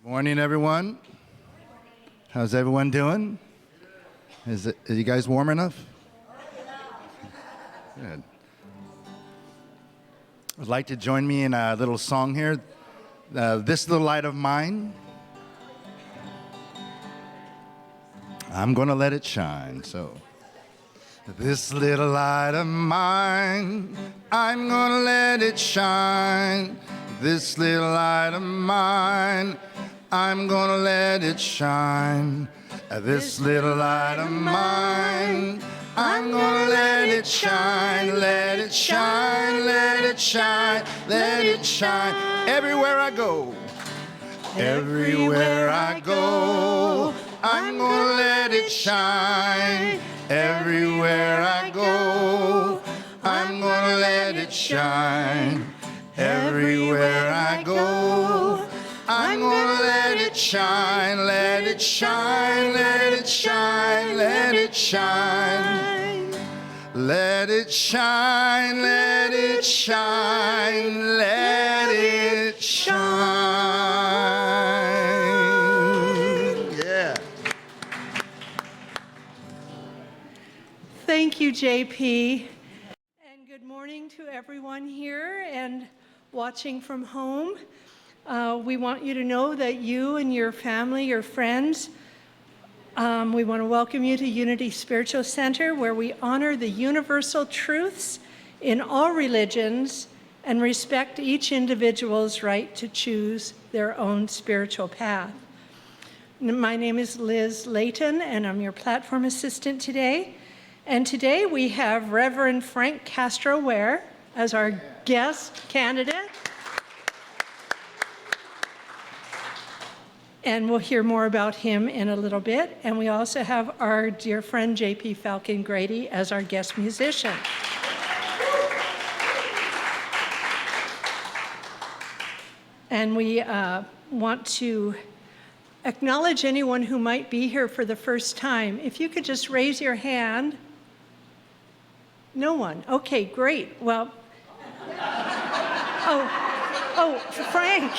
Morning, everyone. How's everyone doing? Are you guys warm enough? Good. Would like to join me in a little song here. This little light of mine, I'm gonna let it shine. So, this little light of mine, I'm gonna let it shine. This little light of mine, I'm gonna let it shine. This little light of mine, I'm gonna let it shine, let it shine, let it shine, let it shine. Everywhere I go, everywhere I go, I'm gonna let it shine. Everywhere I go, I'm gonna let it shine. Everywhere I go, I'm gonna let it shine, let it shine, let it shine, let it shine. Let it shine, let it shine, let it shine. Yeah. Thank you, JP. And good morning to everyone here and watching from home. We want you to know that you and your family, your friends, we want to welcome you to Unity Spiritual Center, where we honor the universal truths in all religions and respect each individual's right to choose their own spiritual path. My name is Liz Layton, and I'm your platform assistant today. And today we have Reverend Frank Castro-Wehr as our guest candidate. And we'll hear more about him in a little bit. And we also have our dear friend JP Falcon Grady as our guest musician. And we want to acknowledge anyone who might be here for the first time. If you could just raise your hand. No one. Okay, great. Well, oh, Frank.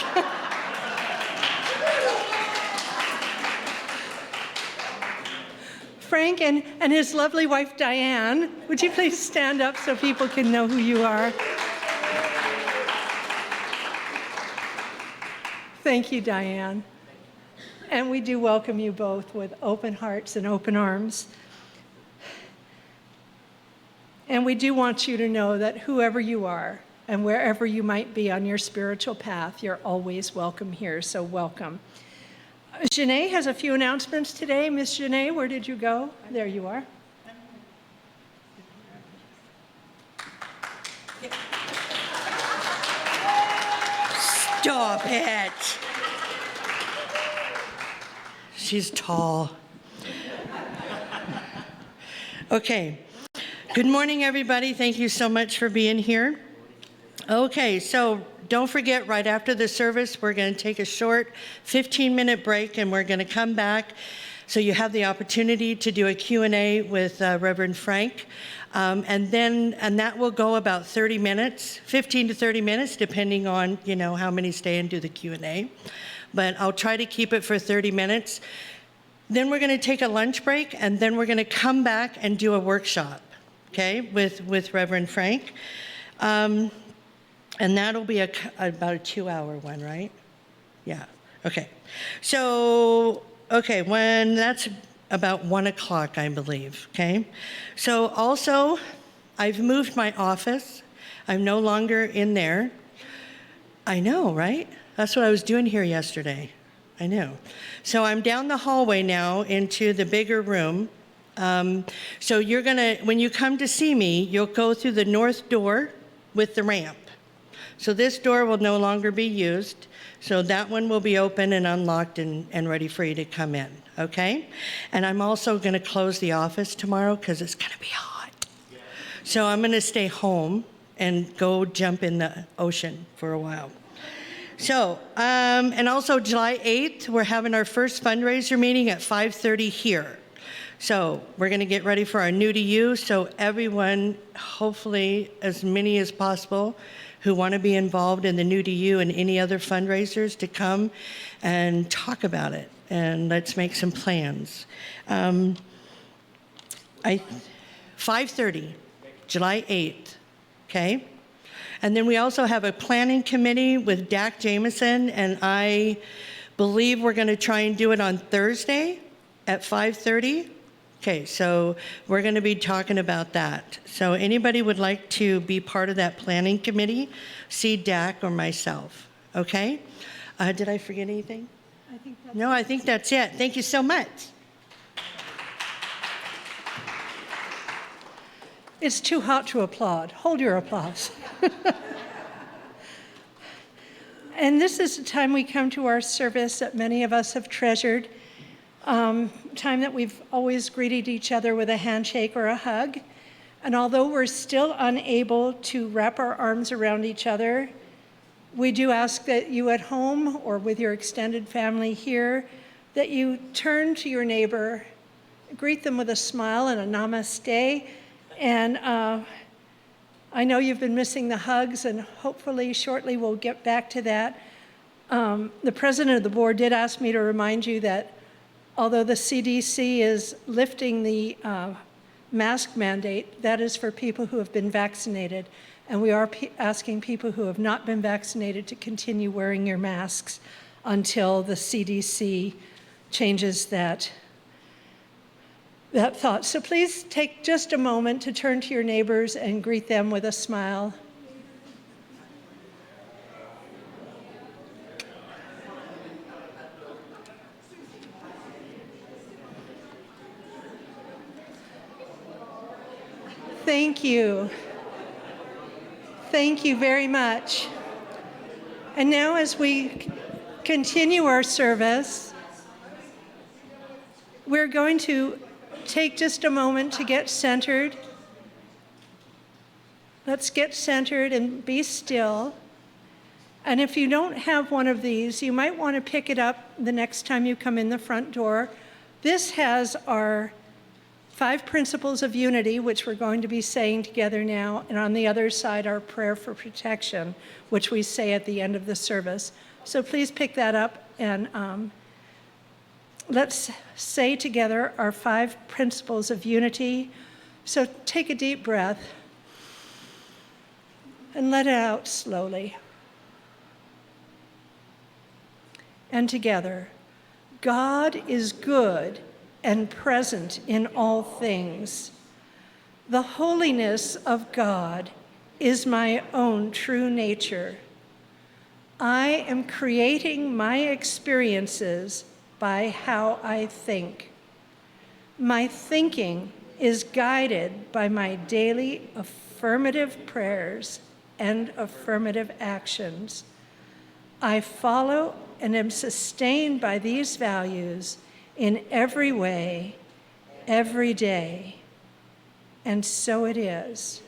Frank and his lovely wife, Diane, would you please stand up so people can know who you are? Thank you, Diane. And we do welcome you both with open hearts and open arms. And we do want you to know that whoever you are and wherever you might be on your spiritual path, you're always welcome here, so welcome. Jene has a few announcements today. Miss Jene, where did you go? There you are. Stop it. She's tall. Okay. Good morning, everybody. Thank you so much for being here. Okay, so don't forget, right after the service, we're going to take a short 15-minute break, and we're going to come back so you have the opportunity to do a Q&A with Reverend Frank. And that will go about 30 minutes, 15 to 30 minutes, depending on, how many stay and do the Q&A. But I'll try to keep it for 30 minutes. Then we're going to take a lunch break, and then we're going to come back and do a workshop, okay, with Reverend Frank. And that'll be about a 2-hour one, right? Yeah, okay. So, when that's about 1 o'clock, I believe, okay? So also, I've moved my office. I'm no longer in there. I know, right? That's what I was doing here yesterday. I know. So I'm down the hallway now into the bigger room. So you're gonna, when you come to see me, you'll go through the north door with the ramp. So this door will no longer be used. So that one will be open and unlocked and ready for you to come in, okay? And I'm also gonna close the office tomorrow because it's gonna be hot. So I'm gonna stay home and go jump in the ocean for a while. So, and also July 8th, we're having our first fundraiser meeting at 5:30 here. So we're gonna get ready for our New to You, so everyone, hopefully as many as possible, who want to be involved in the New to You and any other fundraisers to come and talk about it, and let's make some plans. 5:30, July 8th, okay? And then we also have a planning committee with Dak Jameson, and I believe we're going to try and do it on Thursday at 5:30. Okay, so we're going to be talking about that. So anybody would like to be part of that planning committee, see Dak or myself, okay? Did I forget anything? No, I think that's it. Thank you so much. It's too hot to applaud. Hold your applause. And this is the time we come to our service that many of us have treasured, time that we've always greeted each other with a handshake or a hug. And although we're still unable to wrap our arms around each other, we do ask that you at home or with your extended family here, that you turn to your neighbor, greet them with a smile and a namaste. And I know you've been missing the hugs, and hopefully shortly we'll get back to that. The president of the board did ask me to remind you that although the CDC is lifting the mask mandate, that is for people who have been vaccinated. And we are asking people who have not been vaccinated to continue wearing your masks until the CDC changes that thought. So please take just a moment to turn to your neighbors and greet them with a smile. Thank you. Thank you very much. And now as we continue our service, we're going to take just a moment to get centered. Let's get centered and be still. And if you don't have one of these, you might want to pick it up the next time you come in the front door. This has our 5 principles of unity, which we're going to be saying together now, and on the other side, our prayer for protection, which we say at the end of the service. So please pick that up, and let's say together our 5 principles of unity. So take a deep breath and let it out slowly. And together, God is good and present in all things. The holiness of God is my own true nature. I am creating my experiences by how I think. My thinking is guided by my daily affirmative prayers and affirmative actions. I follow and am sustained by these values in every way, every day. And so it is.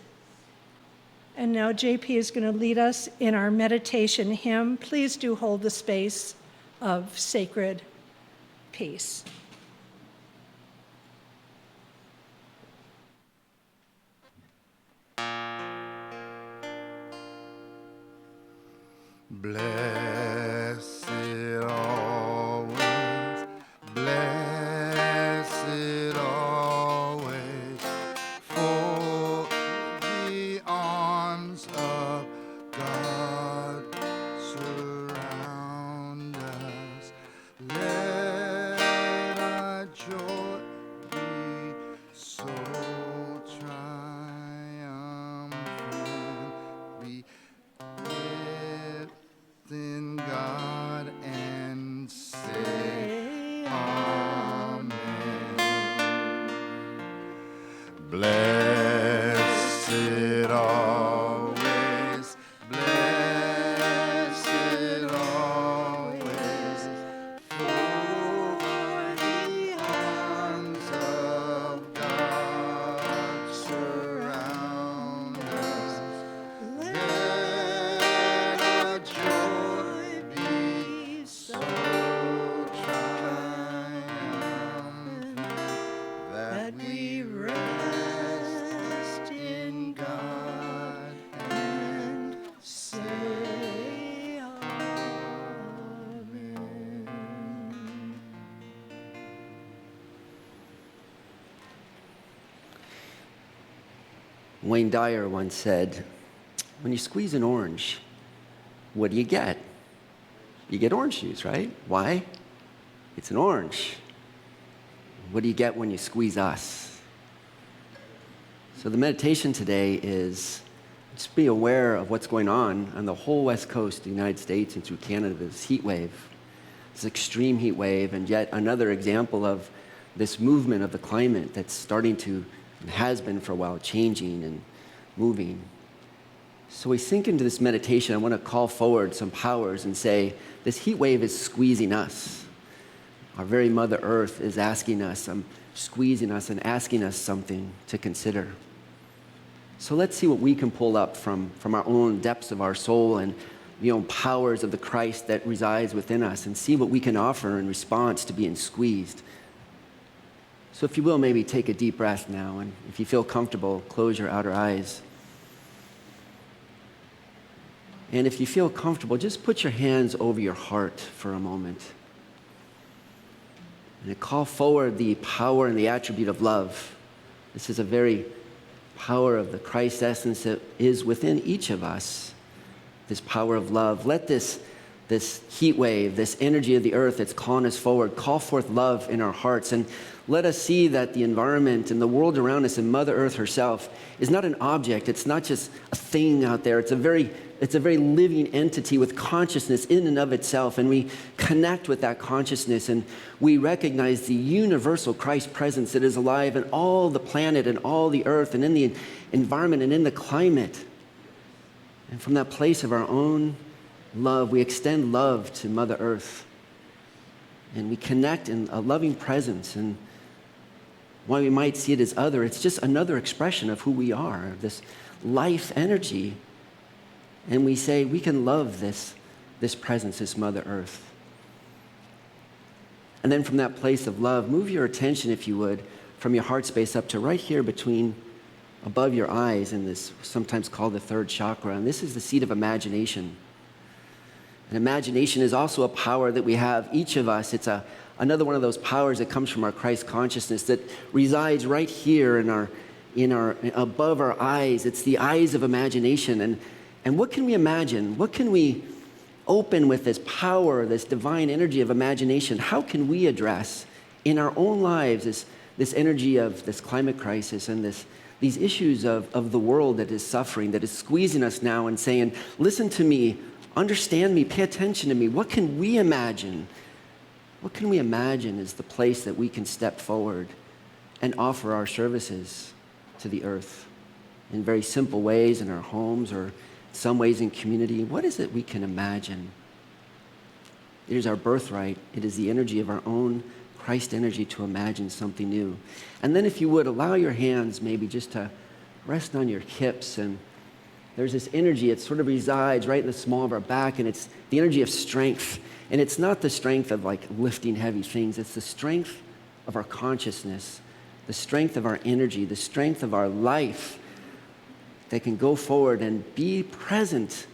And now JP is going to lead us in our meditation hymn. Please do hold the space of sacred peace. Blessed always, blessed always, for the arms of God surround us. Let our joy be so triumphant. We live in Wayne Dyer once said, when you squeeze an orange, what do you get? You get orange juice, right? Why? It's an orange. What do you get when you squeeze us? So the meditation today is just be aware of what's going on the whole west coast of the United States and through Canada, this heat wave, this extreme heat wave, and yet another example of this movement of the climate that's starting to, and has been for a while, changing and moving. So we sink into this meditation. I want to call forward some powers and say, this heat wave is squeezing us. Our very Mother Earth is asking us, squeezing us and asking us something to consider. So let's see what we can pull up from our own depths of our soul and powers of the Christ that resides within us, and see what we can offer in response to being squeezed. So if you will, maybe take a deep breath now, and if you feel comfortable, close your outer eyes. And if you feel comfortable, just put your hands over your heart for a moment. And call forward the power and the attribute of love. This is a very power of the Christ essence that is within each of us. This power of love. Let this heat wave, this energy of the earth that's calling us forward, call forth love in our hearts. And let us see that the environment and the world around us and Mother Earth herself is not an object. It's not just a thing out there. It's a very living entity with consciousness in and of itself. And we connect with that consciousness, and we recognize the universal Christ presence that is alive in all the planet and all the earth and in the environment and in the climate. And from that place of our own love, we extend love to Mother Earth. And we connect in a loving presence. And while we might see it as other, it's just another expression of who we are, this life energy. And we say we can love this presence, this Mother Earth. And then from that place of love, move your attention, if you would, from your heart space up to right here above your eyes, in this sometimes called the third chakra. And this is the seat of imagination. And imagination is also a power that we have, each of us. It's another one of those powers that comes from our Christ consciousness that resides right here in our above our eyes. It's the eyes of imagination. And what can we imagine? What can we open with this power, this divine energy of imagination? How can we address in our own lives this energy of this climate crisis and these issues of the world that is suffering, that is squeezing us now and saying, listen to me, understand me, pay attention to me. What can we imagine? What can we imagine is the place that we can step forward and offer our services to the earth in very simple ways in our homes or some ways in community? What is it we can imagine? It is our birthright. It is the energy of our own Christ energy to imagine something new. And then if you would, allow your hands maybe just to rest on your hips, and there's this energy, it sort of resides right in the small of our back, and it's the energy of strength. And it's not the strength of like lifting heavy things. It's the strength of our consciousness, the strength of our energy, the strength of our life that can go forward and be present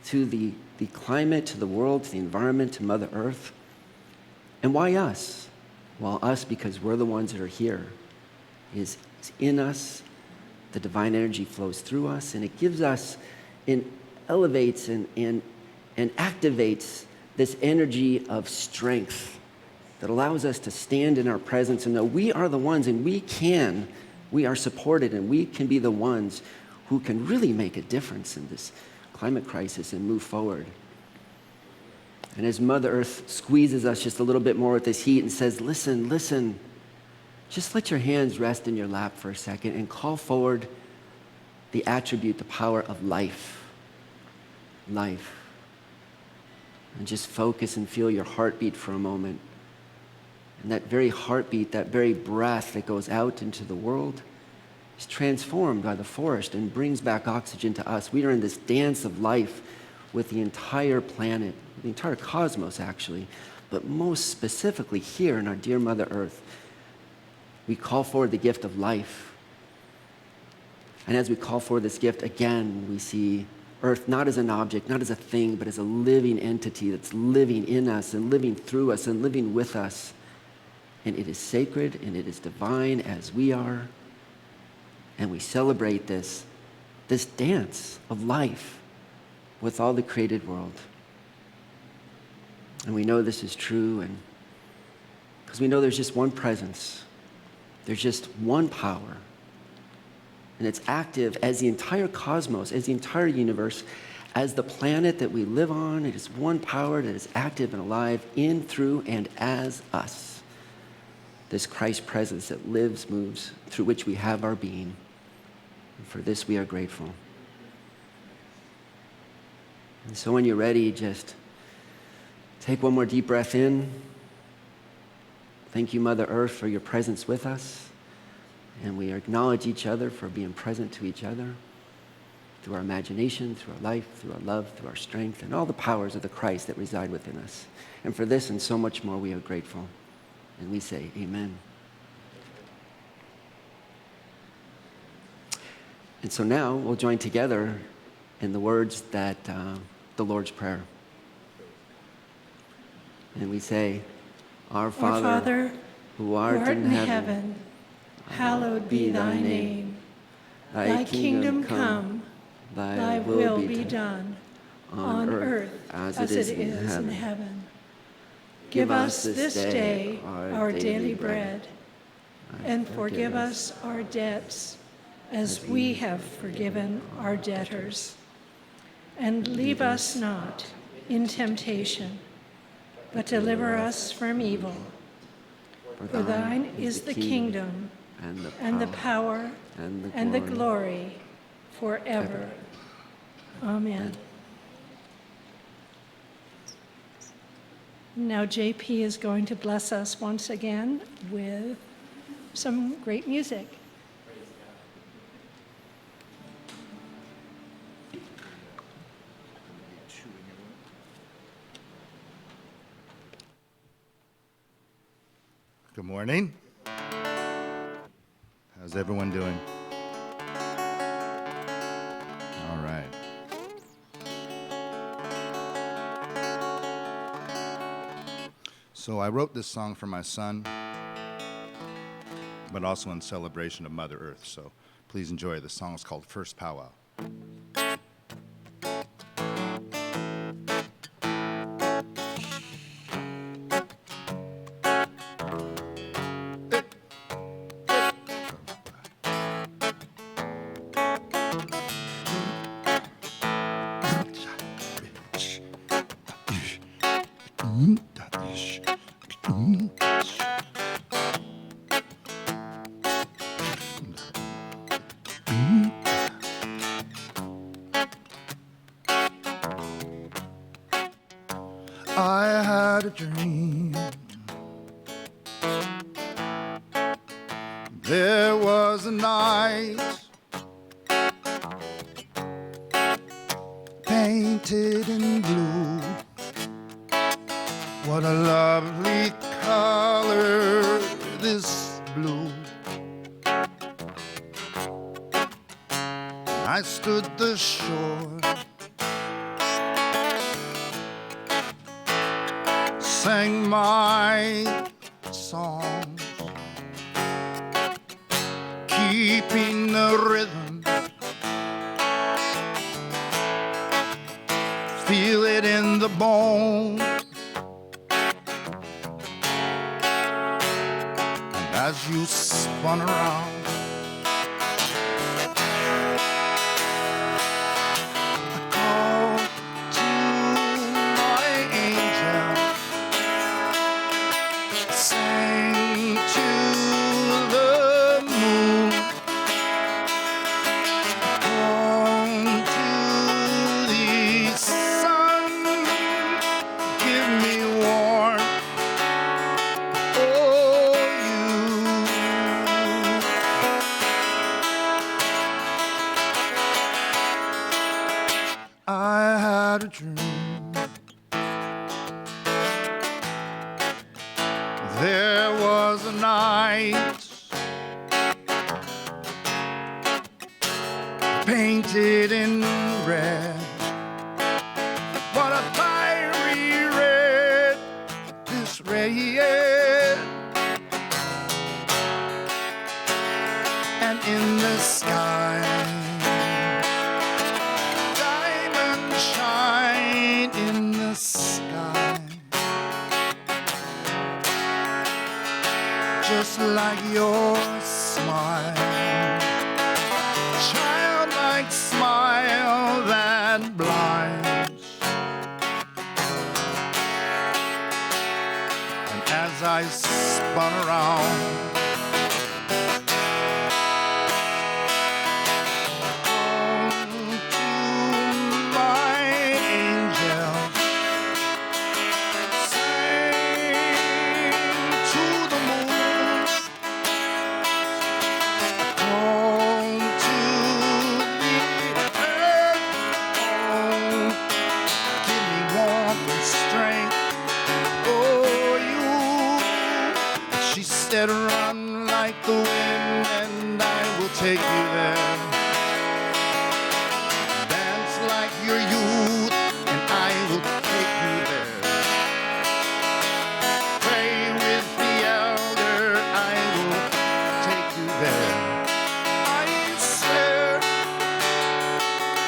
to the climate, to the world, to the environment, to Mother Earth. And why us? Well, us because we're the ones that are here. It's in us. The divine energy flows through us, and it gives us, and elevates and activates this energy of strength that allows us to stand in our presence and know we are the ones, and we are supported, and we can be the ones who can really make a difference in this climate crisis and move forward. And as Mother Earth squeezes us just a little bit more with this heat and says, listen, just let your hands rest in your lap for a second and call forward the attribute, the power of life. Life. And just focus and feel your heartbeat for a moment. And that very heartbeat, that very breath that goes out into the world is transformed by the forest and brings back oxygen to us. We are in this dance of life with the entire planet, the entire cosmos actually, but most specifically here in our dear Mother Earth. We call forward the gift of life. And as we call forward this gift, again, we see Earth not as an object, not as a thing, but as a living entity that's living in us and living through us and living with us. And it is sacred and it is divine as we are. And we celebrate this this dance of life with all the created world. And we know this is true, and because we know there's just one presence, there's just one power, and it's active as the entire cosmos, as the entire universe, as the planet that we live on. It is one power that is active and alive in, through, and as us. This Christ presence that lives, moves, through which we have our being. And for this we are grateful. And so when you're ready, just take one more deep breath in. Thank you, Mother Earth, for your presence with us. And we acknowledge each other for being present to each other through our imagination, through our life, through our love, through our strength, and all the powers of the Christ that reside within us. And for this and so much more, we are grateful. And we say, amen. And so now we'll join together in the words that the Lord's Prayer. And we say, Our Father, who art in heaven, hallowed be thy name. Thy kingdom come, thy will be done, on earth as it is in heaven. Give us this day our daily bread, and forgive us our debts as we have forgiven our debtors. And leave us not in temptation, but deliver us from evil. For thine is the kingdom, and the power, and the glory, forever. Amen. Now JP is going to bless us once again with some great music. Good morning. How's everyone doing? All right. So I wrote this song for my son, but also in celebration of Mother Earth. So please enjoy. The song is called First Powwow. I had a dream. There was a night painted in blue. What a lovely color, this blue. I stood the shore, sang my songs, keeping the rhythm, feel it in the bone. And as you spun around, there was a night painted in red. What a fiery red, this red. And in the sky just like your smile, childlike smile that blinds. And as I spun around, run like the wind and I will take you there. Dance like your youth and I will take you there. Pray with the elder, I will take you there. I swear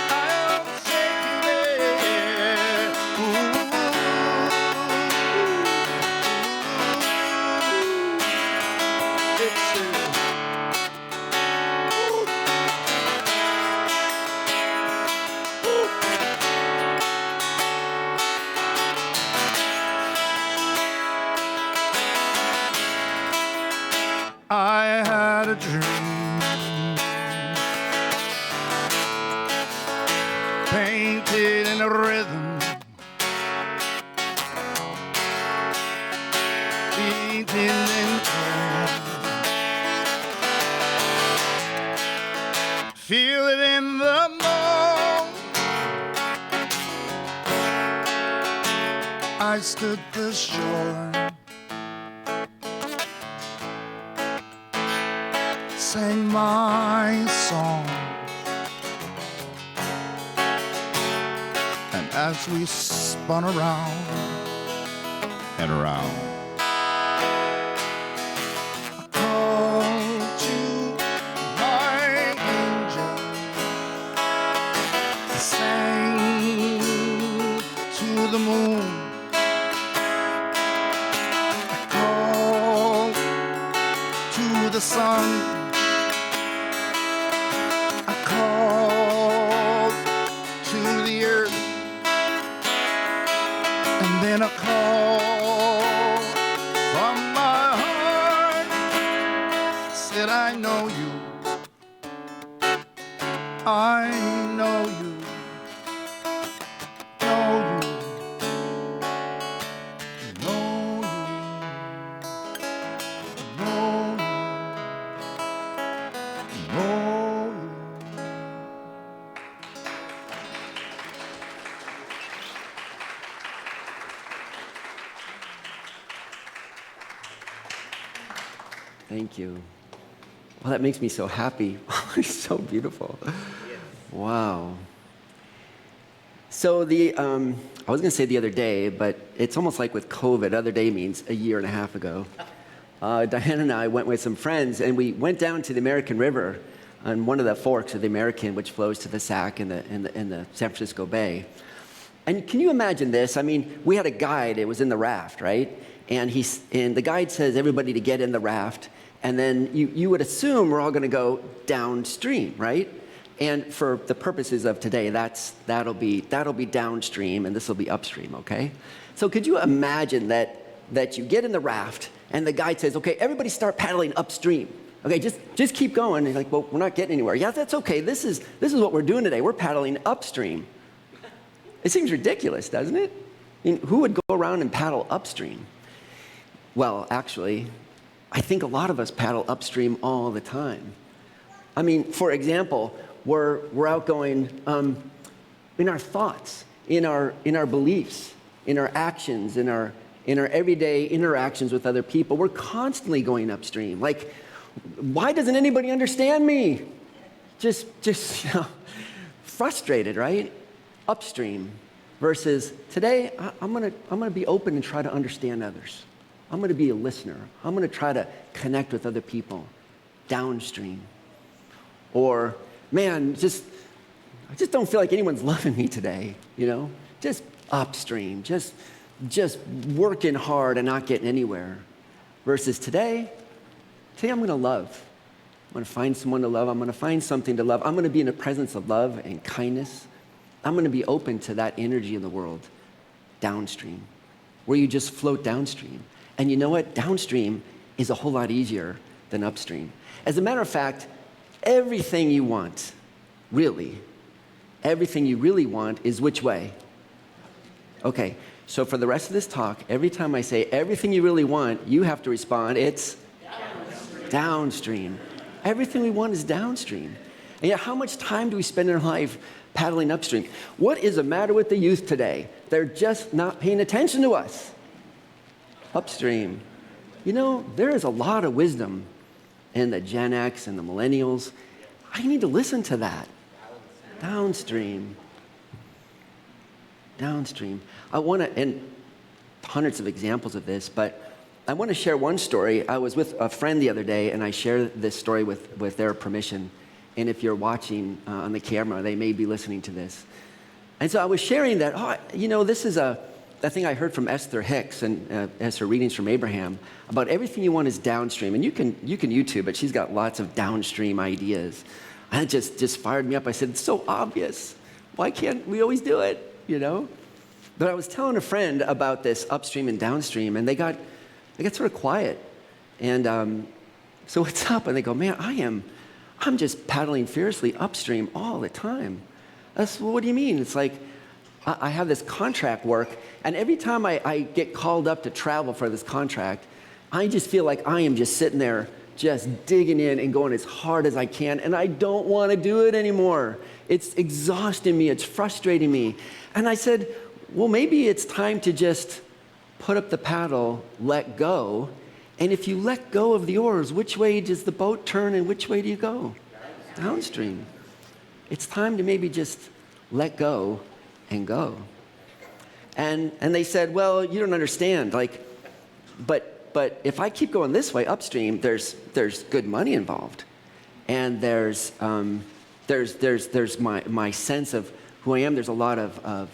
I'll take you there. Ooh. I had a dream, painted in a rhythm, beating in tone. Feel it in the bone. I stood the shore, sang my song, and as we spun around and around, I called to my angel, I sang to the moon, I called to the sun, and a call from my heart said, I know you, I know you, know you, know you, know you, know you. Thank you. Well, that makes me so happy. It's so beautiful. Wow. So I was going to say the other day, but it's almost like with COVID. Other day means a year and a half ago. Diane and I went with some friends, and we went down to the American River on one of the forks of the American, which flows to the Sac in the San Francisco Bay. And can you imagine this? I mean, we had a guide. It was in the raft, right? And the guide says everybody to get in the raft, and then you would assume we're all going to go downstream, right? And for the purposes of today, that'll be downstream, and this will be upstream, okay? So could you imagine that you get in the raft, and the guide says, okay, everybody start paddling upstream. Okay, just keep going. And you're like, well, we're not getting anywhere. Yeah, that's okay. This is what we're doing today. We're paddling upstream. It seems ridiculous, doesn't it? I mean, who would go around and paddle upstream? Well, actually, I think a lot of us paddle upstream all the time. I mean, for example, we're out going in our thoughts, in our beliefs, in our actions, in our everyday interactions with other people. We're constantly going upstream. Like, why doesn't anybody understand me? Just frustrated, right? Upstream versus today, I'm gonna be open and try to understand others. I'm going to be a listener. I'm going to try to connect with other people downstream. Or, man, I just don't feel like anyone's loving me today, you know? Just upstream, just working hard and not getting anywhere. Versus today, Today I'm going to love. I'm going to find someone to love. I'm going to find something to love. I'm going to be in the presence of love and kindness. I'm going to be open to that energy in the world, downstream, where you just float downstream. And you know what? Downstream is a whole lot easier than upstream. As a matter of fact, everything you want, really, everything you really want is which way? Okay, so for the rest of this talk, every time I say everything you really want, you have to respond, it's downstream. Everything we want is downstream. And yet, how much time do we spend in our life paddling upstream? What is the matter with the youth today? They're just not paying attention to us. Upstream. You know, there is a lot of wisdom in the Gen X and the millennials. I need to listen to that. Downstream. Downstream. I want to, and hundreds of examples of this, but I want to share one story. I was with a friend the other day, and I shared this story with their permission. And if you're watching on the camera, they may be listening to this. And so I was sharing that, this is a thing I heard from Esther Hicks and as her readings from Abraham about everything you want is downstream. And you can YouTube it. She's got lots of downstream ideas. And it just fired me up. I said, it's so obvious. Why can't we always do it, But I was telling a friend about this upstream and downstream, and they got sort of quiet. And so what's up? And they go, man, I'm just paddling fiercely upstream all the time. I said, well, what do you mean? It's like I have this contract work, and every time I get called up to travel for this contract, I just feel like I am just sitting there just digging in and going as hard as I can, and I don't want to do it anymore. It's exhausting me. It's frustrating me. And I said, well, maybe it's time to just put up the paddle, let go. And if you let go of the oars, which way does the boat turn and which way do you go? Downstream. It's time to maybe just let go and go. And they said, well, you don't understand. But if I keep going this way upstream, there's good money involved. And there's my sense of who I am. There's a lot of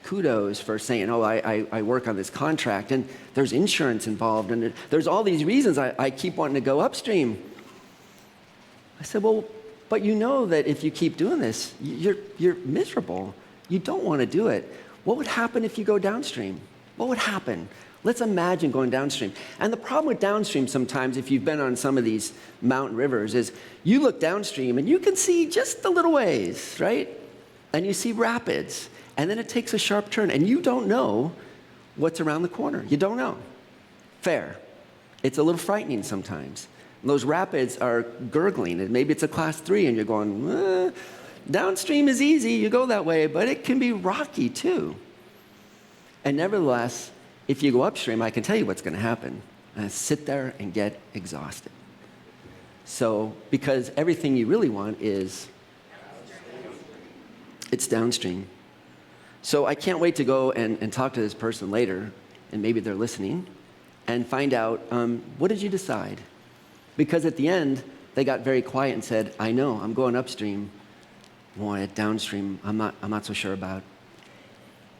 kudos for saying, I work on this contract, and there's insurance involved, and there's all these reasons I keep wanting to go upstream. I said, well, but you know that if you keep doing this, you're miserable. You don't want to do it. What would happen if you go downstream? What would happen? Let's imagine going downstream. And the problem with downstream sometimes, if you've been on some of these mountain rivers, is you look downstream and you can see just a little ways, right? And you see rapids. And then it takes a sharp turn, and you don't know what's around the corner. You don't know. Fair. It's a little frightening sometimes. And those rapids are gurgling, and maybe it's a class 3, and you're going, downstream is easy, you go that way, but it can be rocky too. And nevertheless, if you go upstream, I can tell you what's going to happen. Sit there and get exhausted. So, because everything you really want is, it's downstream. So I can't wait to go and talk to this person later, and maybe they're listening, and find out, what did you decide? Because at the end, they got very quiet and said, I know, I'm going upstream. Boy, downstream, I'm not so sure about.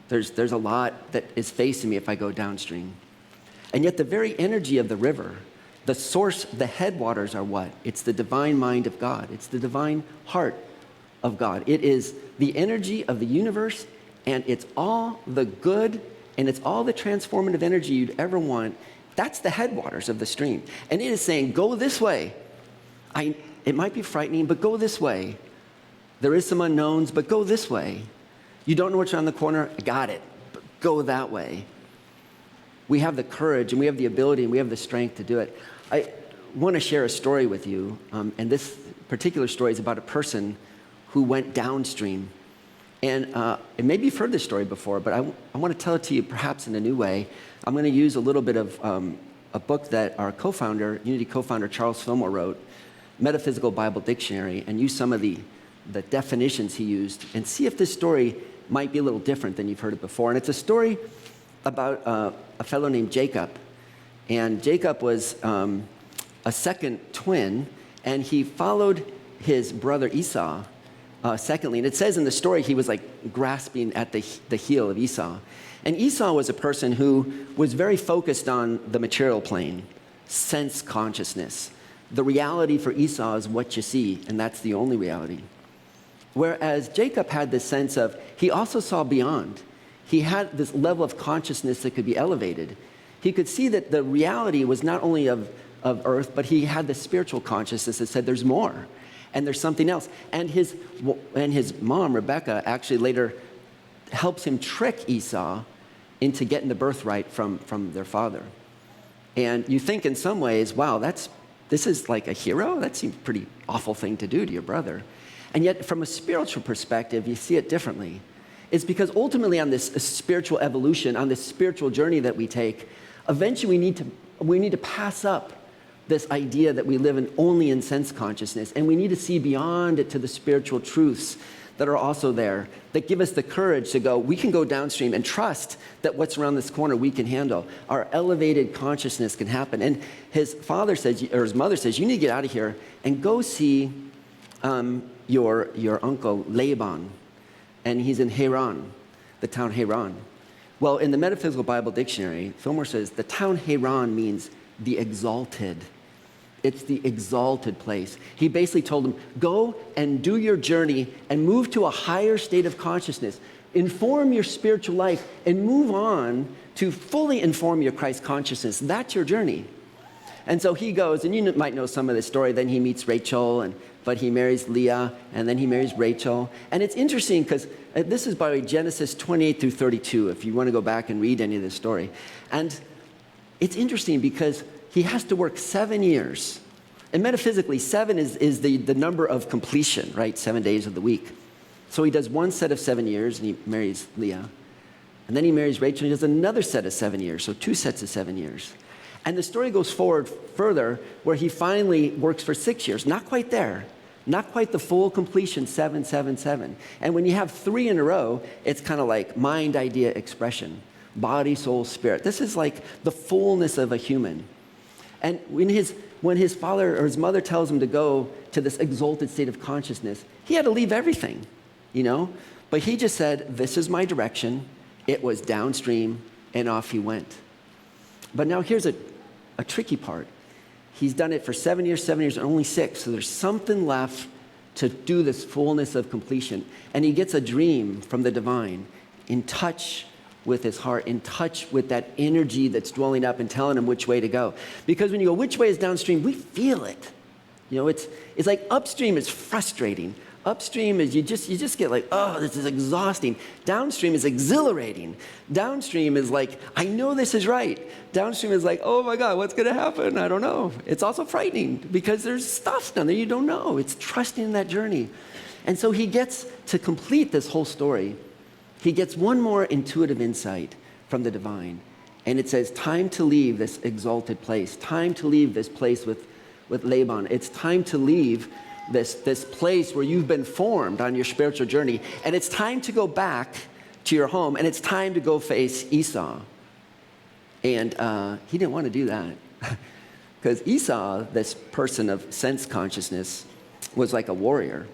There's a lot that is facing me if I go downstream. And yet the very energy of the river, the source, the headwaters are what? It's the divine mind of God. It's the divine heart of God. It is the energy of the universe, and it's all the good, and it's all the transformative energy you'd ever want. That's the headwaters of the stream. And it is saying, go this way. It might be frightening, but go this way. There is some unknowns, but go this way. You don't know what's around the corner? I got it. But go that way. We have the courage, and we have the ability, and we have the strength to do it. I want to share a story with you, and this particular story is about a person who went downstream. And maybe you've heard this story before, but I want to tell it to you perhaps in a new way. I'm going to use a little bit of a book that our co-founder, Unity co-founder Charles Fillmore wrote, Metaphysical Bible Dictionary, and use some of the definitions he used, and see if this story might be a little different than you've heard it before. And it's a story about a fellow named Jacob. And Jacob was a second twin, and he followed his brother Esau secondly. And it says in the story he was like grasping at the heel of Esau. And Esau was a person who was very focused on the material plane, sense consciousness, the reality for Esau is what you see, and that's the only reality. Whereas Jacob had this sense of, he also saw beyond. He had this level of consciousness that could be elevated. He could see that the reality was not only of earth, but he had the spiritual consciousness that said there's more, and there's something else. And his mom, Rebecca, actually later helps him trick Esau into getting the birthright from their father. And you think in some ways, wow, this is like a hero? That seems a pretty awful thing to do to your brother. And yet from a spiritual perspective, you see it differently. It's because ultimately on this spiritual evolution, on this spiritual journey that we take, eventually we need to pass up this idea that we live only in sense consciousness, and we need to see beyond it to the spiritual truths that are also there, that give us the courage to go, we can go downstream and trust that what's around this corner we can handle. Our elevated consciousness can happen. And his father says, or his mother says, you need to get out of here and go see your uncle Laban. And he's in Haran, the town Haran. Well, in the Metaphysical Bible Dictionary, Fillmore says the town Haran means the exalted. It's the exalted place. He basically told him, go and do your journey and move to a higher state of consciousness. Inform your spiritual life and move on to fully inform your Christ consciousness. That's your journey. And so he goes, and you might know some of this story. Then he meets Rachel, but he marries Leah, and then he marries Rachel. And it's interesting because this is, by the way, Genesis 28 through 32, if you want to go back and read any of this story. And it's interesting because he has to work 7 years. And metaphysically, 7 is the number of completion, right? 7 days of the week. So he does one set of 7 years, and he marries Leah. And then he marries Rachel, and he does another set of 7 years, so 2 sets of 7 years. And the story goes forward further, where he finally works for 6 years. Not quite there. Not quite the full completion, 7, 7, 7. And when you have 3 in a row, it's kind of like mind, idea, expression. Body, soul, spirit. This is like the fullness of a human. And when his father or his mother tells him to go to this exalted state of consciousness, he had to leave everything, But he just said, this is my direction. It was downstream, and off he went. But now here's a tricky part. He's done it for 7 years, and only 6. So there's something left to do this fullness of completion. And he gets a dream from the divine, in touch with his heart, in touch with that energy that's dwelling up and telling him which way to go. Because when you go, which way is downstream, we feel it. It's like upstream is frustrating. Upstream is you just get like, oh, this is exhausting. Downstream is exhilarating. Downstream is like, I know this is right. Downstream is like, oh my God, what's going to happen? I don't know. It's also frightening because there's stuff down there you don't know. It's trusting in that journey. And so he gets to complete this whole story. He gets one more intuitive insight from the divine. And it says, time to leave this exalted place. Time to leave this place with Laban. It's time to leave this place where you've been formed on your spiritual journey. And it's time to go back to your home. And it's time to go face Esau. And he didn't want to do that. Because Esau, this person of sense consciousness, was like a warrior.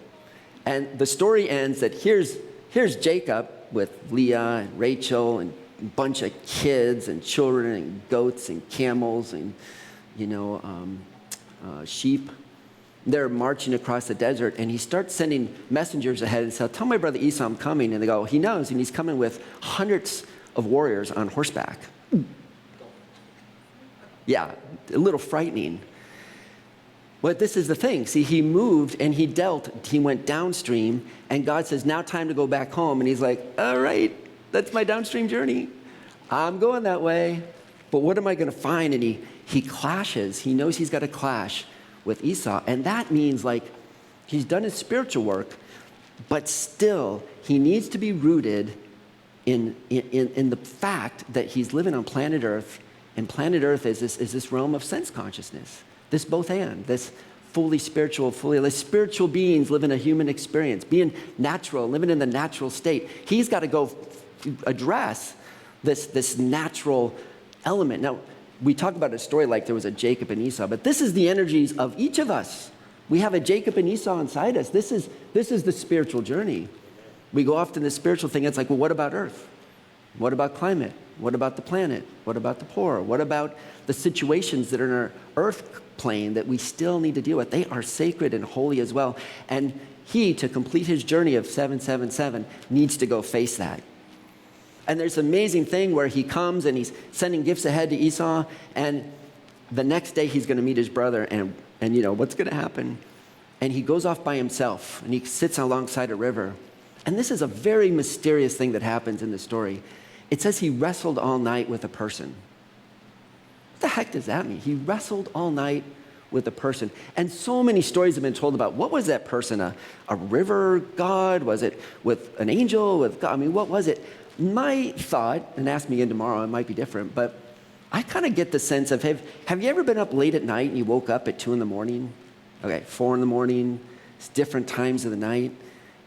And the story ends that here's Jacob with Leah and Rachel and a bunch of kids and children and goats and camels and, sheep. They're marching across the desert, and he starts sending messengers ahead and says, tell my brother Esau I'm coming. And they go, he knows, and he's coming with hundreds of warriors on horseback. Yeah, a little frightening. But this is the thing. See, he moved and he went downstream, and God says, now time to go back home. And he's like, all right, that's my downstream journey. I'm going that way. But what am I going to find? And he clashes. He knows he's got to clash with Esau. And that means like he's done his spiritual work, but still he needs to be rooted in the fact that he's living on planet Earth. And planet Earth is this realm of sense consciousness. This both and, this fully spiritual, spiritual beings live in a human experience, being natural, living in the natural state. He's got to go address this natural element. Now, we talk about a story like there was a Jacob and Esau, but this is the energies of each of us. We have a Jacob and Esau inside us. This is the spiritual journey. We go off to the spiritual thing. It's like, well, what about Earth? What about climate? What about the planet? What about the poor? What about the situations that are in our earth plane that we still need to deal with? They are sacred and holy as well. And he, to complete his journey of 777, needs to go face that. And there's an amazing thing where he comes and he's sending gifts ahead to Esau, and the next day he's going to meet his brother, and you know, what's going to happen? And he goes off by himself, and he sits alongside a river. And this is a very mysterious thing that happens in the story. It says he wrestled all night with a person. What the heck does that mean? He wrestled all night with a person. And so many stories have been told about what was that person? A river god? Was it with an angel? With God? I mean, what was it? My thought, and ask me again tomorrow, it might be different, but I kind of get the sense of, have you ever been up late at night and you woke up at 2 in the morning? Okay, 4 in the morning, it's different times of the night.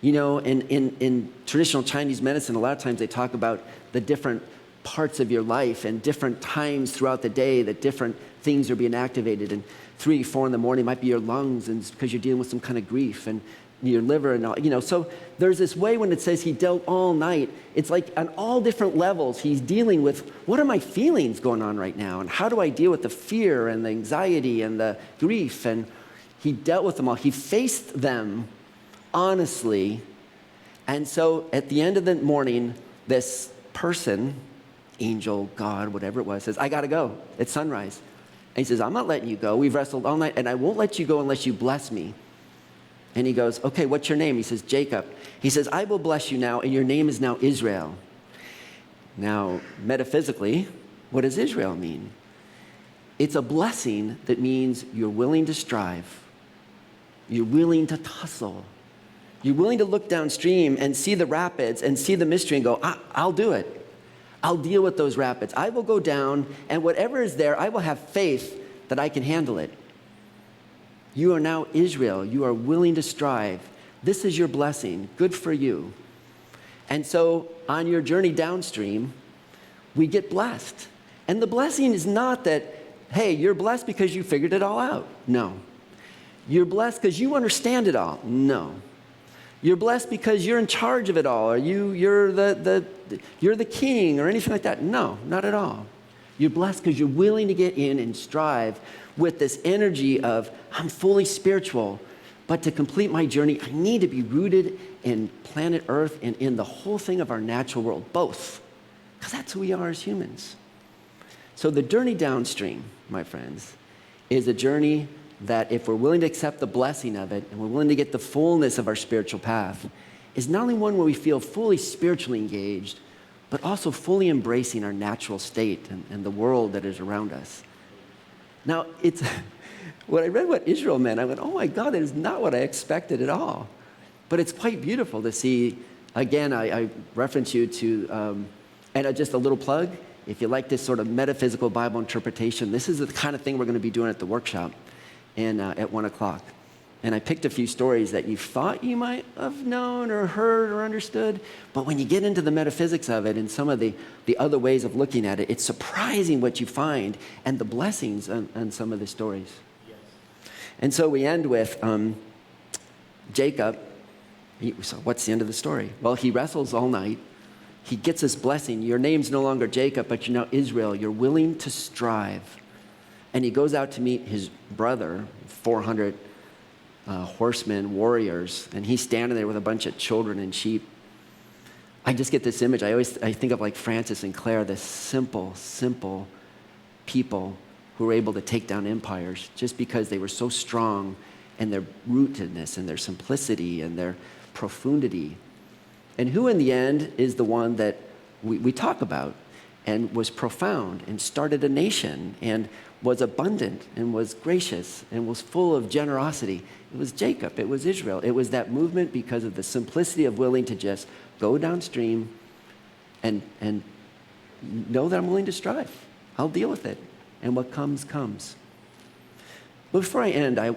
You know, in traditional Chinese medicine, a lot of times they talk about the different parts of your life and different times throughout the day that different things are being activated. And 3, 4 in the morning might be your lungs, and it's because you're dealing with some kind of grief, and your liver and all, you know. So there's this way when it says he dealt all night, it's like on all different levels he's dealing with, what are my feelings going on right now? And how do I deal with the fear and the anxiety and the grief? And he dealt with them all. He faced them honestly. And so at the end of the morning, this person, angel, God, whatever it was, says, I got to go. It's sunrise. And he says, I'm not letting you go. We've wrestled all night, and I won't let you go unless you bless me. And he goes, okay, what's your name? He says, Jacob. He says, I will bless you now, and your name is now Israel. Now, metaphysically, what does Israel mean? It's a blessing that means you're willing to strive. You're willing to tussle. You're willing to look downstream and see the rapids and see the mystery and go, I'll do it. I'll deal with those rapids. I will go down, and whatever is there, I will have faith that I can handle it. You are now Israel. You are willing to strive. This is your blessing. Good for you. And so on your journey downstream, we get blessed. And the blessing is not that, hey, you're blessed because you figured it all out. No. You're blessed because you understand it all. No. You're blessed because you're in charge of it all, or you're the king, or anything like that. No, not at all. You're blessed because you're willing to get in and strive with this energy of, I'm fully spiritual, but to complete my journey, I need to be rooted in planet Earth and in the whole thing of our natural world, both, because that's who we are as humans. So the journey downstream, my friends, is a journey that if we're willing to accept the blessing of it and we're willing to get the fullness of our spiritual path, is not only one where we feel fully spiritually engaged, but also fully embracing our natural state and the world that is around us. Now, when I read what Israel meant, I went, oh my God, that is not what I expected at all. But it's quite beautiful to see. Again, I reference you to, and just a little plug, if you like this sort of metaphysical Bible interpretation, this is the kind of thing we're going to be doing at the workshop at 1 o'clock. And I picked a few stories that you thought you might have known or heard or understood. But when you get into the metaphysics of it and some of the other ways of looking at it, it's surprising what you find and the blessings on some of the stories. Yes. And so we end with Jacob. So what's the end of the story? Well, he wrestles all night. He gets this blessing. Your name's no longer Jacob, but you're now Israel. You're willing to strive. And he goes out to meet his brother, 400 horsemen, warriors, and he's standing there with a bunch of children and sheep. I just get this image. I think of like Francis and Claire, this simple people who were able to take down empires just because they were so strong in their rootedness and their simplicity and their profundity. And who in the end is the one that we talk about and was profound and started a nation and was abundant and was gracious and was full of generosity? It was Jacob. It was Israel. It was that movement because of the simplicity of willing to just go downstream and know that I'm willing to strive. I'll deal with it. And what comes, comes. But before I end, I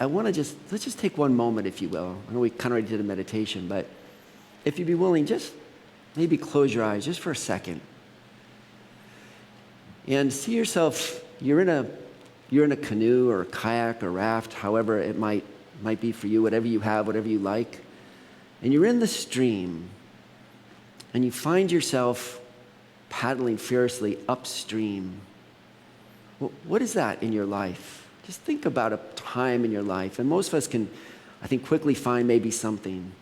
want to let's just take one moment, if you will. I know we kind of already did a meditation, but if you'd be willing, just maybe close your eyes just for a second. And see yourself, you're in a canoe or a kayak or raft, however it might be for you, whatever you have, whatever you like. And you're in the stream. and you find yourself paddling fiercely upstream. What is that in your life? Just think about a time in your life, and most of us can, I think, quickly find maybe something.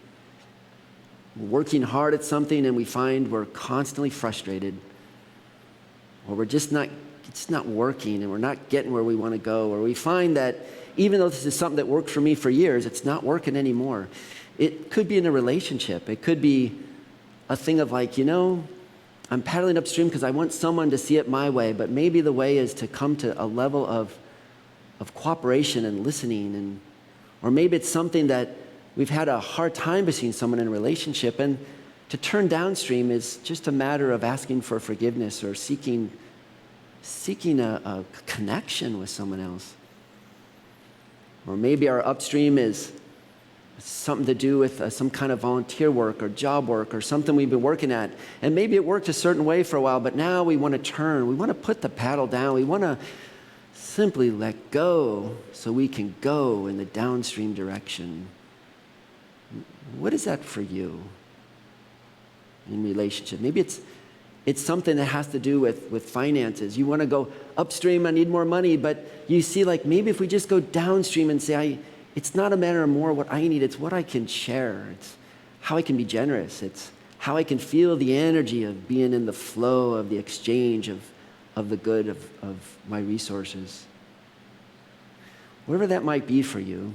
We're working hard at something and we find we're constantly frustrated, or we're just not, it's not working and we're not getting where we want to go, or we find that even though this is something that worked for me for years, it's not working anymore. It could be in a relationship. It could be a thing of like, I'm paddling upstream because I want someone to see it my way, but maybe the way is to come to a level of cooperation and listening, or maybe it's something that we've had a hard time with seeing someone in a relationship, and to turn downstream is just a matter of asking for forgiveness or seeking a connection with someone else. Or maybe our upstream is something to do with some kind of volunteer work or job work or something we've been working at. And maybe it worked a certain way for a while, but now we want to turn. We want to put the paddle down. We want to simply let go so we can go in the downstream direction. What is that for you in relationship? Maybe it's something that has to do with finances. You want to go upstream, I need more money, but you see, like, maybe if we just go downstream and say, it's not a matter of more what I need, it's what I can share. It's how I can be generous. It's how I can feel the energy of being in the flow of the exchange of the good of my resources. Whatever that might be for you,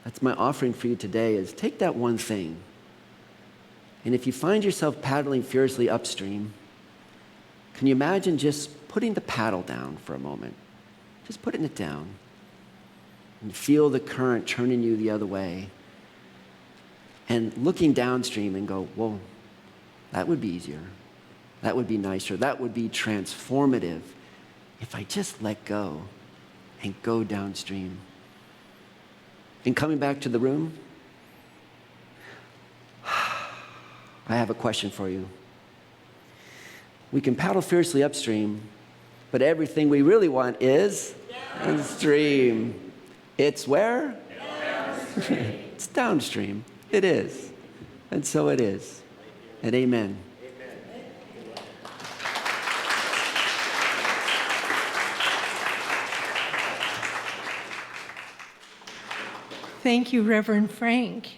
that's my offering for you today, is take that one thing. And if you find yourself paddling furiously upstream, can you imagine just putting the paddle down for a moment? Just putting it down. And feel the current turning you the other way. And looking downstream and go, whoa, that would be easier. That would be nicer. That would be transformative if I just let go and go downstream. And coming back to the room, I have a question for you. We can paddle fiercely upstream, but everything we really want is downstream. It's where? Downstream. It's downstream. It is. And so it is. And amen. Thank you, Reverend Frank.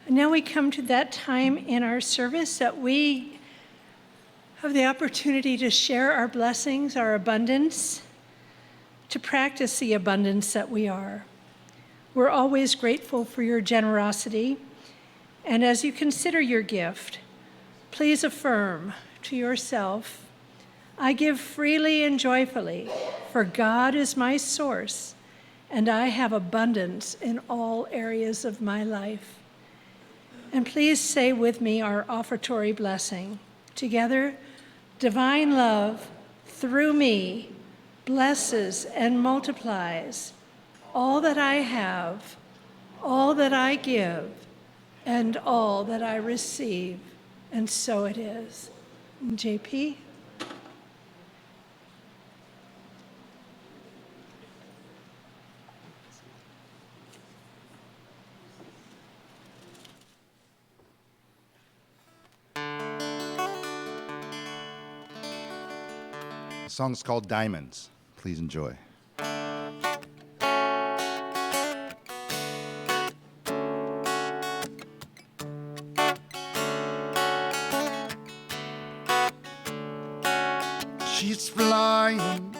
Now we come to that time in our service that we have the opportunity to share our blessings, our abundance, to practice the abundance that we are. We're always grateful for your generosity, and as you consider your gift, please affirm to yourself, I give freely and joyfully, for God is my source, and I have abundance in all areas of my life. And please say with me our offertory blessing. Together, divine love through me blesses and multiplies all that I have, all that I give, and all that I receive. And so it is. JP? The song's called Diamonds. Please enjoy. She's flying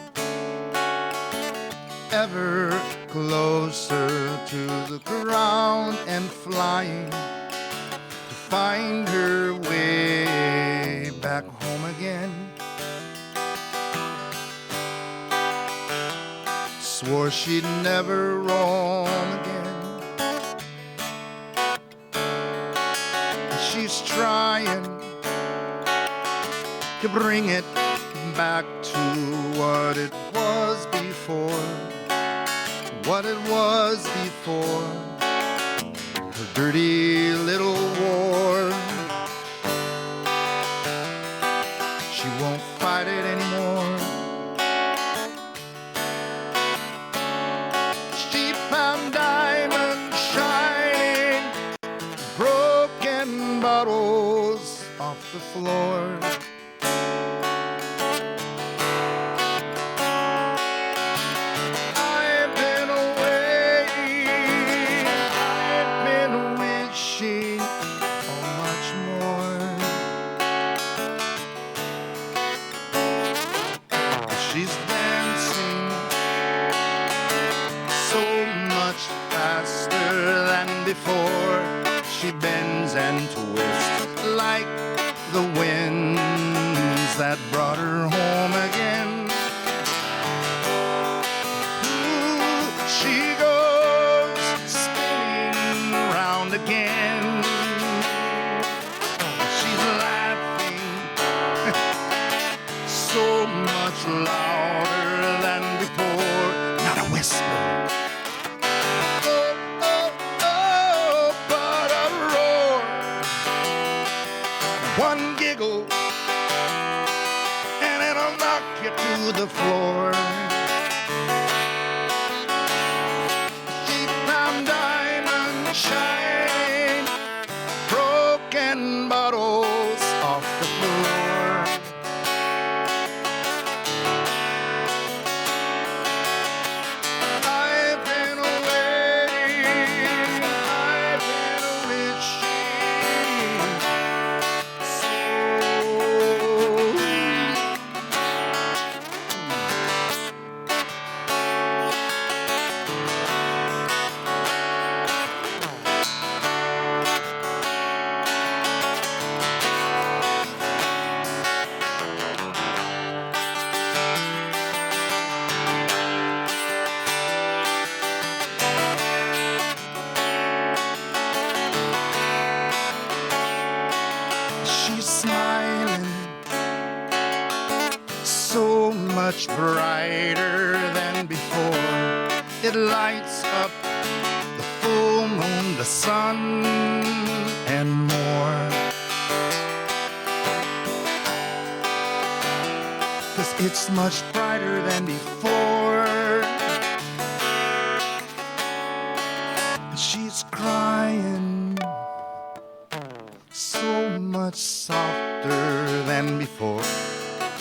ever closer to the ground and flying to find her way back home again. Swore she'd never roam again. She's trying to bring it back to what it was before. What it was before her dirty little war. She won't fight it anymore. She found diamonds shining, broken the floor. I've been away, I've been wishing for much more. She's dancing so much faster than before. She bends and twists like the winds that brought her home again. Ooh, she goes spinning round again. She's laughing so much louder than before. Not a whisper. One giggle, and it'll knock you to the floor. She found diamond shine, broken bottles off the floor. I've been away, I've been wishing. She's smiling so much brighter than before. It lights up the full moon, the sun, and more. 'Cause it's much brighter than before. She's crying so much softer than before.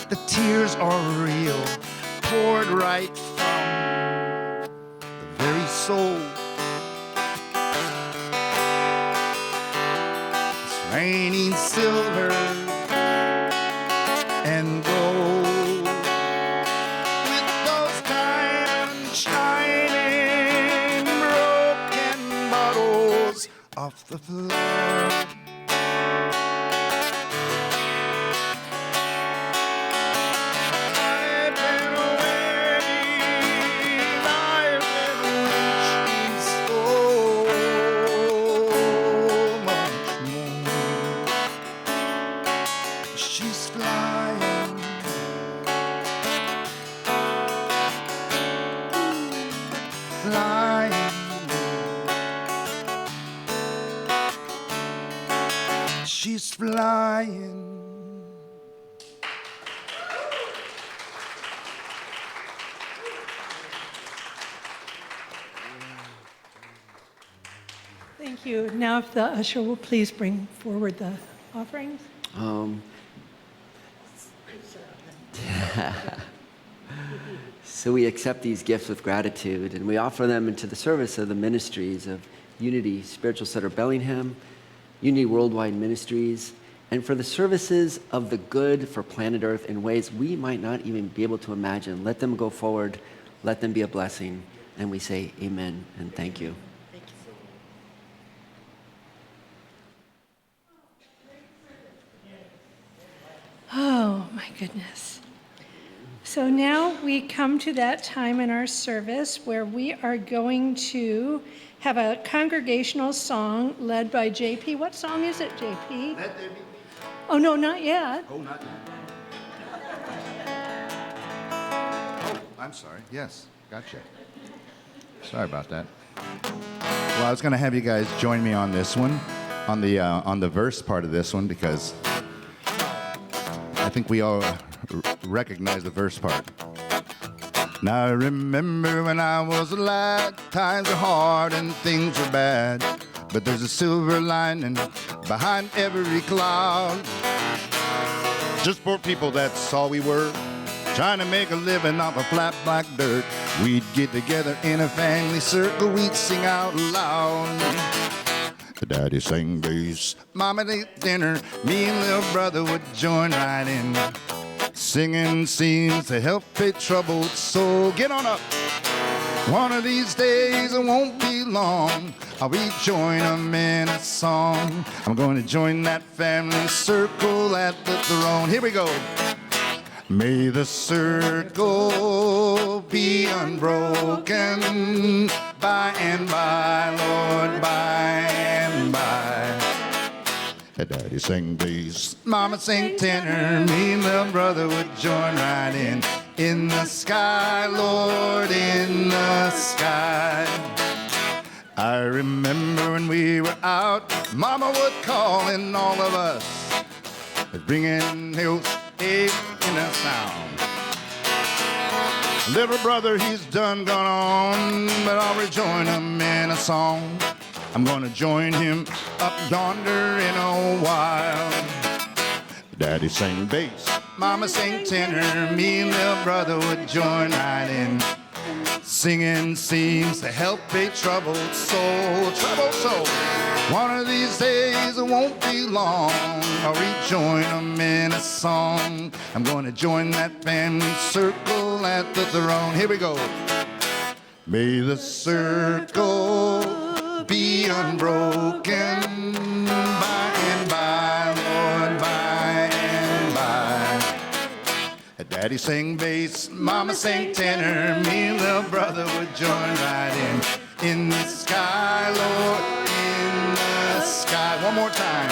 The tears are real, poured right from the very soul. It's raining silver and gold, with those diamonds shining, broken bottles off the floor. She's flying. Thank you. Now, if the usher will please bring forward the offerings. So we accept these gifts with gratitude, and we offer them into the service of the ministries of Unity Spiritual Center Bellingham, Unity Worldwide Ministries, and for the services of the good for planet Earth in ways we might not even be able to imagine. Let them go forward. Let them be a blessing. And we say amen and thank you. Oh, my goodness. So now we come to that time in our service where we are going to have a congregational song led by JP. What song is it, JP? Let there be. Oh, no, not yet. Oh, not yet. Oh, I'm sorry. Yes, gotcha. Sorry about that. Well, I was going to have you guys join me on this one, on the verse part of this one, because I think we all recognize the verse part. Now I remember when I was a lad, times are hard and things are bad, but there's a silver lining behind every cloud. Just poor people, that's all we were. Trying to make a living off of flat black dirt. We'd get together in a family circle, we'd sing out loud. Daddy sang bass, Mama ate dinner, me and little brother would join right in. Singing seems to help a troubled soul. Get on up. One of these days, it won't be long, I'll rejoin them in a song. I'm going to join that family circle at the throne. Here we go. May the circle be unbroken by and by, Lord, by and by. Daddy sang bass, Mama sang tenor, me and little brother would join right in. In the sky, Lord, in the sky. I remember when we were out, Mama would call in all of us, bringing those eight in a sound. Little brother, he's done gone on, but I'll rejoin him in a song. I'm gonna join him up yonder in a while. Daddy sang bass, Mama sang tenor, me and little brother would join right in. Singing seems to help a troubled soul, troubled soul. One of these days, it won't be long, I'll rejoin them in a song. I'm gonna join that family circle at the throne. Here we go. May the circle be unbroken by and by, Lord, by and by. Daddy sang bass, Mama sang tenor, me and little brother would join right in. In the sky, Lord, in the sky. One more time.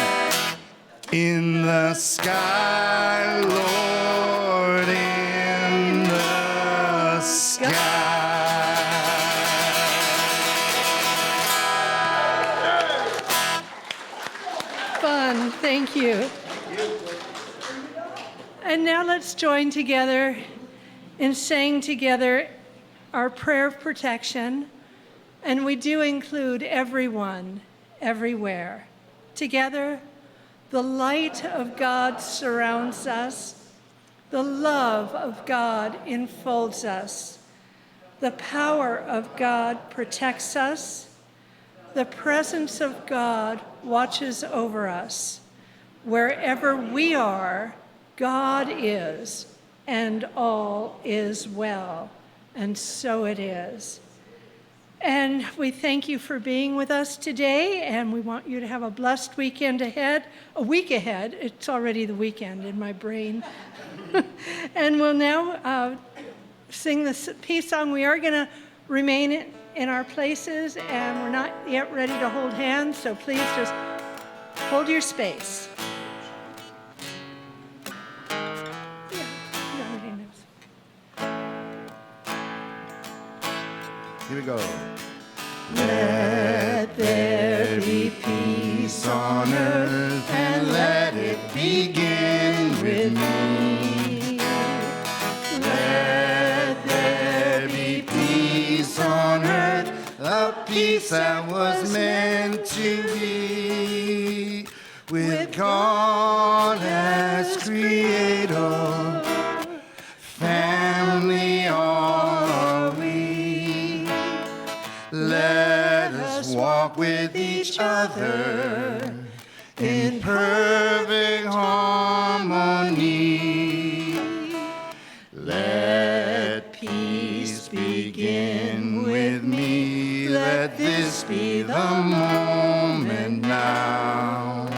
In the sky, Lord, in the sky. Fun, thank you. And now let's join together in saying together our prayer of protection. And we do include everyone, everywhere. Together, the light of God surrounds us. The love of God enfolds us. The power of God protects us. The presence of God watches over us. Wherever we are, God is, and all is well. And so it is. And we thank you for being with us today, and we want you to have a blessed weekend ahead, a week ahead. It's already the weekend in my brain. And we'll now sing this peace song. We are going to remain in our places, and we're not yet ready to hold hands, so please just hold your space. Here we go. Let there be peace on earth, and let it begin with me. Let there be peace on earth, a peace that was meant to be. With God as creator, family are we. Let us walk with each other in perfect harmony. Let peace begin with me. Let this be the moment now.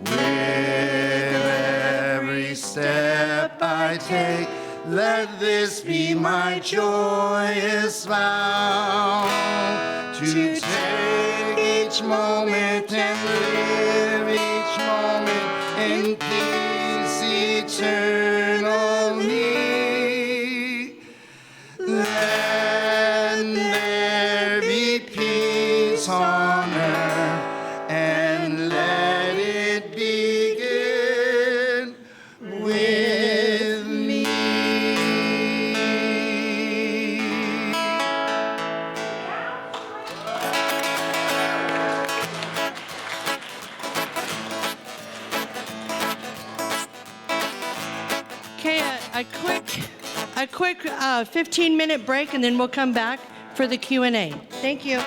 With every step I take, let this be my joyous vow, to take each moment and live each moment in peace eternally. Let there be peace on earth, and let it begin with me. Okay, a quick 15-minute break, and then we'll come back for the Q&A. Thank you.